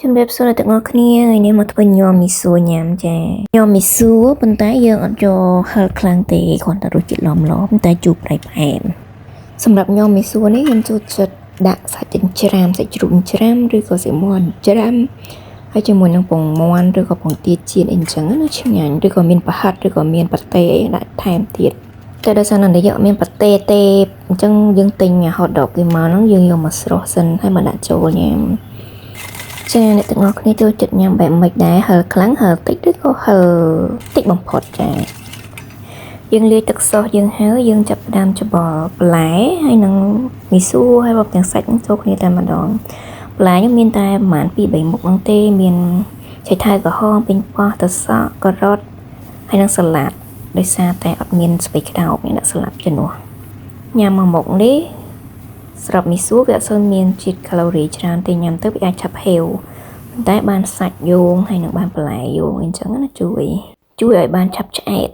ជំរាបសួរអ្នកទាំងអស់គ្នាថ្ងៃនេះមកធ្វើញ៉ាំមីសួរញ៉ាំចាញ៉ាំមីសួរប៉ុន្តែយើងអត់យកហឹរខ្លាំងទេគ្រាន់តែរសជាតិឡំៗប៉ុន្តែជូរប្រៃផ្អែមសម្រាប់ញ៉ាំមីសួរនេះខ្ញុំចូលចិត្តដាក់សាច់ចិញ្ច្រាំសាច់ជ្រូកចិញ្ច្រាំឬក៏សាច់មាន់ច្រាំហើយជាមួយនឹងពងមាន់ឬក៏ពងទាចៀនអីចឹងណាឆ្ងាញ់ឬក៏មានប្រហិតឬក៏មានប៉ាតេអីដាក់ថែមទៀតតែដោយសារនៅយកមានប៉ាតេទេអញ្ចឹងយើងទិញហតដកគេមកហ្នឹងយើងយកមកស្រុះសិនហើយមកដាក់ចូលញ៉ាំចាអ្នកទាំងអស់គ្នាចូលចិត្តញ៉ាំបែបម៉េចដែរហឹរខ្លាំងហឹរតិចឬក៏ហឹរតិចបំផុតចាយើងលាយទឹកស៊ុសយើងហើយយើងចាប់ផ្ដើមច្បល់បន្លែហើយនឹងមីសួរហើយរាប់ទាំងសាច់នឹងចូលគ្នាតែម្ដងបន្លែខ្ញុំមានតែប្រហែល2-3មុខហ្នឹងទេមានឆៃថាវក្រហមពេញប៉ោះត្រសក់ការ៉ុតហើយនឹងសាឡាត់ដោយសារតែអត់មានស្ពៃក្តោបអ្នកដាក់សាឡាត់ជំនួសញ៉ាំមួយមុខនេះស្រាប់មីសួរវាអត់សូវមានជាតិកាឡូរីច្រើនទេញ៉ាំទៅវាអាចឆាប់ហេវប៉ុន្តែបានសាច់យោងហើយនឹងបានបន្លែយោងអញ្ចឹងណាជួយឲ្យបានឆាប់ឆ្អែត